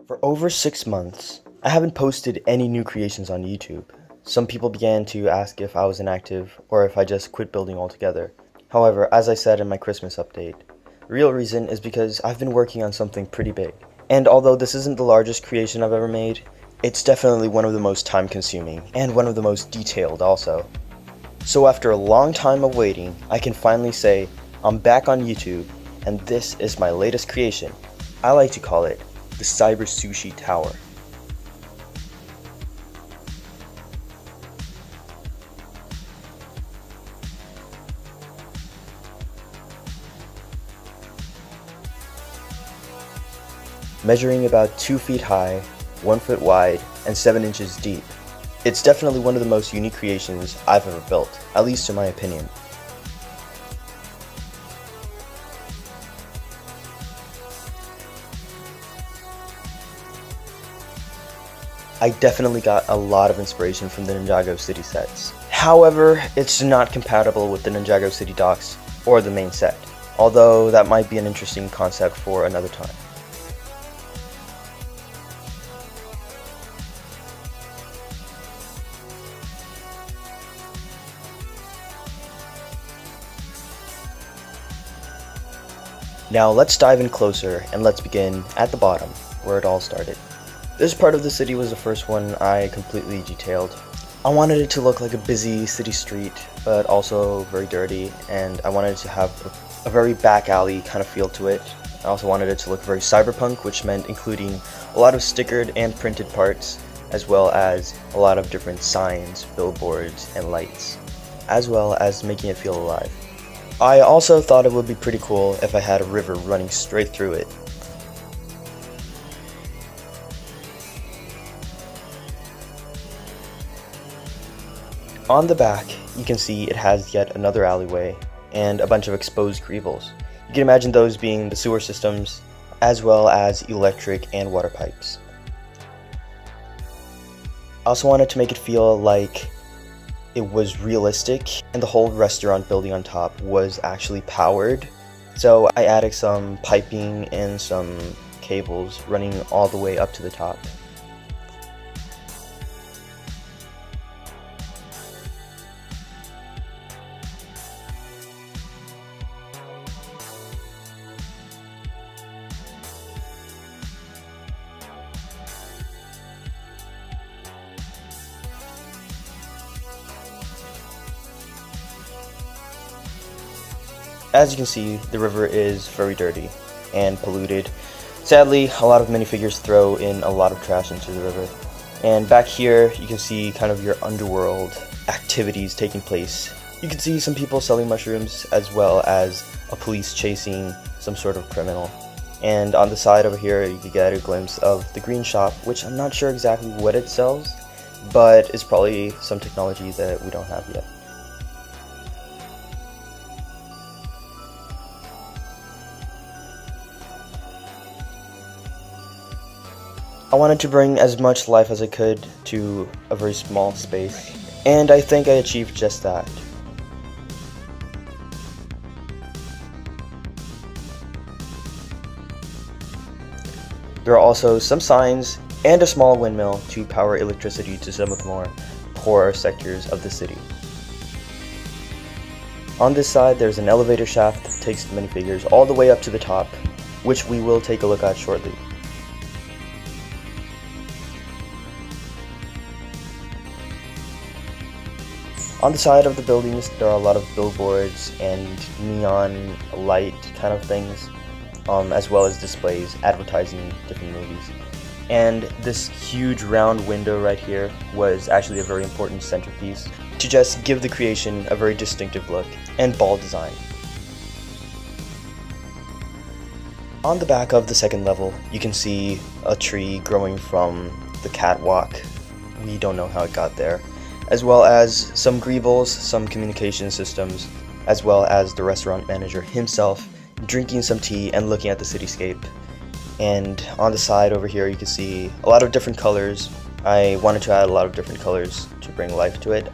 For over 6 months, I haven't posted any new creations on YouTube. Some people began to ask if I was inactive or if I just quit building altogether. However, as I said in my Christmas update, the real reason is because I've been working on something pretty big. And although this isn't the largest creation I've ever made, it's definitely one of the most time-consuming and one of the most detailed also. So after a long time of waiting, I can finally say I'm back on YouTube and this is my latest creation. I like to call it the Sushi Tower. Measuring about 2 feet high, 1 foot wide, and 7 inches deep. It's definitely one of the most unique creations I've ever built, at least in my opinion. I definitely got a lot of inspiration from the Ninjago City sets. However, it's not compatible with the Ninjago City docks or the main set, although that might be an interesting concept for another time. Now let's dive in closer and let's begin at the bottom, where it all started. This part of the city was the first one I completely detailed. I wanted it to look like a busy city street, but also very dirty, and I wanted it to have a very back alley kind of feel to it. I also wanted it to look very cyberpunk, which meant including a lot of stickered and printed parts, as well as a lot of different signs, billboards, and lights, as well as making it feel alive. I also thought it would be pretty cool if I had a river running straight through it. On the back, you can see it has yet another alleyway and a bunch of exposed greebles. You can imagine those being the sewer systems, as well as electric and water pipes. I also wanted to make it feel like it was realistic, and the whole restaurant building on top was actually powered. So I added some piping and some cables running all the way up to the top. As you can see, the river is very dirty and polluted. Sadly, a lot of minifigures throw in a lot of trash into the river. And back here, you can see kind of your underworld activities taking place. You can see some people selling mushrooms, as well as a police chasing some sort of criminal. And on the side over here, you can get a glimpse of the green shop, which I'm not sure exactly what it sells, but it's probably some technology that we don't have yet. I wanted to bring as much life as I could to a very small space, and I think I achieved just that. There are also some signs and a small windmill to power electricity to some of the more poorer sectors of the city. On this side, there's an elevator shaft that takes the minifigures all the way up to the top, which we will take a look at shortly. On the side of the buildings, there are a lot of billboards and neon light kind of things, as well as displays advertising different movies. And this huge round window right here was actually a very important centerpiece to just give the creation a very distinctive look and bold design. On the back of the second level, you can see a tree growing from the catwalk. We don't know how it got there. As well as some greebles, some communication systems, as well as the restaurant manager himself drinking some tea and looking at the cityscape. And on the side over here you can see a lot of different colors. I wanted to add a lot of different colors to bring life to it.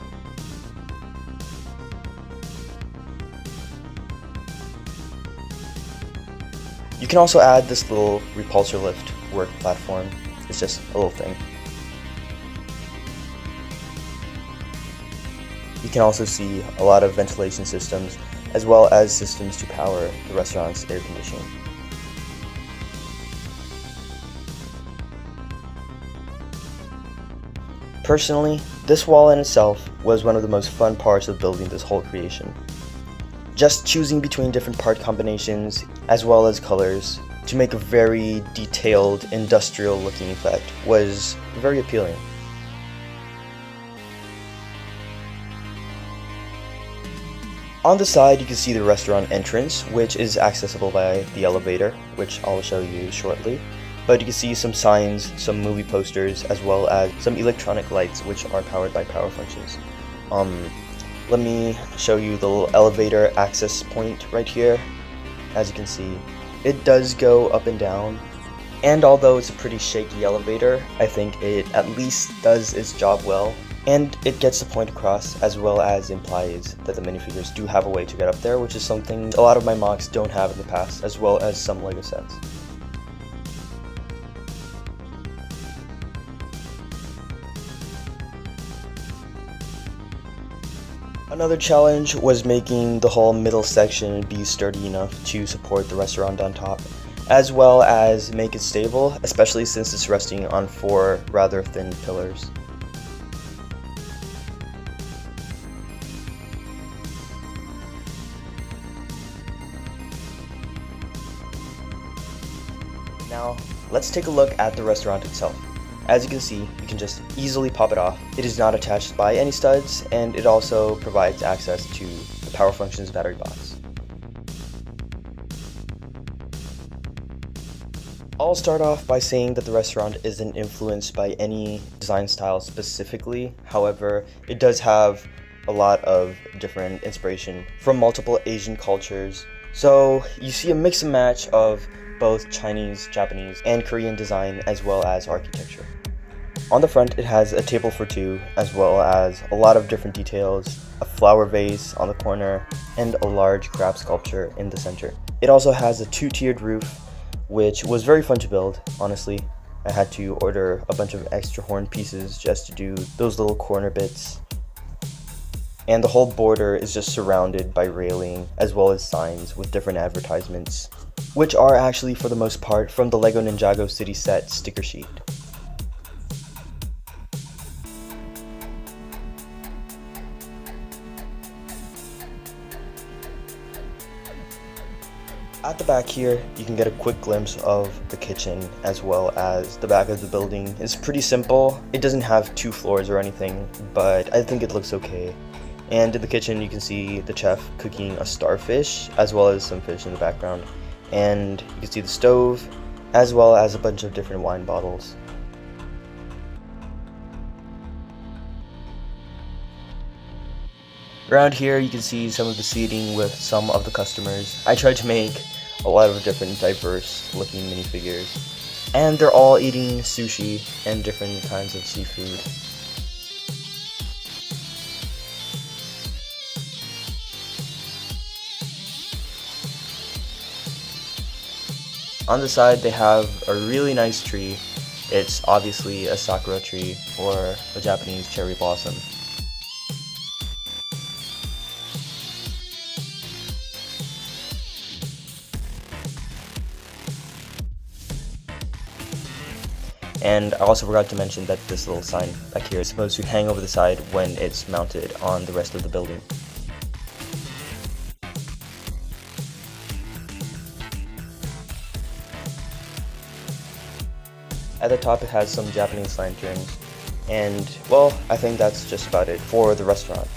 You can also add this little repulsor lift work platform. It's just a little thing. You can also see a lot of ventilation systems as well as systems to power the restaurant's air conditioning. Personally, this wall in itself was one of the most fun parts of building this whole creation. Just choosing between different part combinations as well as colors to make a very detailed industrial looking effect was very appealing. On the side you can see the restaurant entrance, which is accessible by the elevator, which I'll show you shortly. But you can see some signs, some movie posters, as well as some electronic lights which are powered by power functions. Let me show you the little elevator access point right here. As you can see, it does go up and down. And although it's a pretty shaky elevator, I think it at least does its job well. And it gets the point across, as well as implies that the minifigures do have a way to get up there, which is something a lot of my Mocs don't have in the past, as well as some LEGO sets. Another challenge was making the whole middle section be sturdy enough to support the restaurant on top, as well as make it stable, especially since it's resting on 4 rather thin pillars. Now, let's take a look at the restaurant itself. As you can see, you can just easily pop it off. It is not attached by any studs, and it also provides access to the Power Functions battery box. I'll start off by saying that the restaurant isn't influenced by any design style specifically. However, it does have a lot of different inspiration from multiple Asian cultures. So you see a mix and match of both Chinese, Japanese, and Korean design, as well as architecture. On the front, it has a table for 2, as well as a lot of different details, a flower vase on the corner, and a large crab sculpture in the center. It also has a 2-tiered roof, which was very fun to build, honestly. I had to order a bunch of extra horn pieces just to do those little corner bits. And the whole border is just surrounded by railing, as well as signs with different advertisements, which are actually for the most part from the LEGO Ninjago City set sticker sheet. At the back here, you can get a quick glimpse of the kitchen, as well as the back of the building. It's pretty simple. It doesn't have 2 floors or anything, but I think it looks okay. And in the kitchen, you can see the chef cooking a starfish, as well as some fish in the background. And you can see the stove, as well as a bunch of different wine bottles. Around here you can see some of the seating with some of the customers. I tried to make a lot of different diverse looking minifigures. And they're all eating sushi and different kinds of seafood. On the side they have a really nice tree. It's obviously a sakura tree, or a Japanese cherry blossom. And I also forgot to mention that this little sign back here is supposed to hang over the side when it's mounted on the rest of the building. At the top it has some Japanese lanterns, and well, I think that's just about it for the restaurant.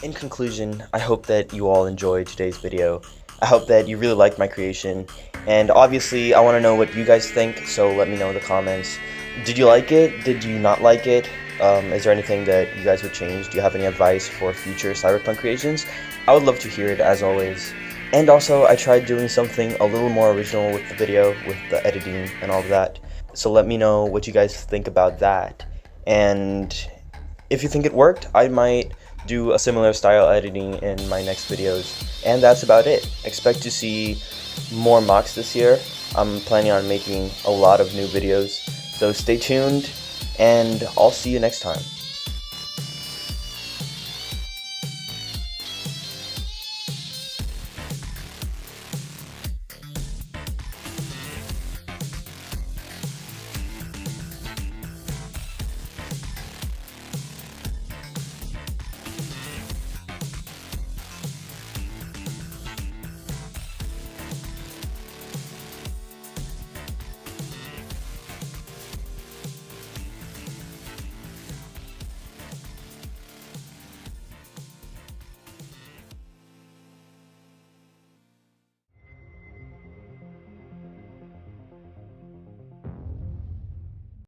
In conclusion, I hope that you all enjoyed today's video. I hope that you really liked my creation, and obviously I want to know what you guys think, so let me know in the comments. Did you like it? Did you not like it? Is there anything that you guys would change? Do you have any advice for future Cyberpunk creations? I would love to hear it, as always. And also, I tried doing something a little more original with the video, with the editing and all of that. So let me know what you guys think about that. And if you think it worked, I might do a similar style editing in my next videos. And that's about it. Expect to see more Mocs this year. I'm planning on making a lot of new videos. So stay tuned, and I'll see you next time.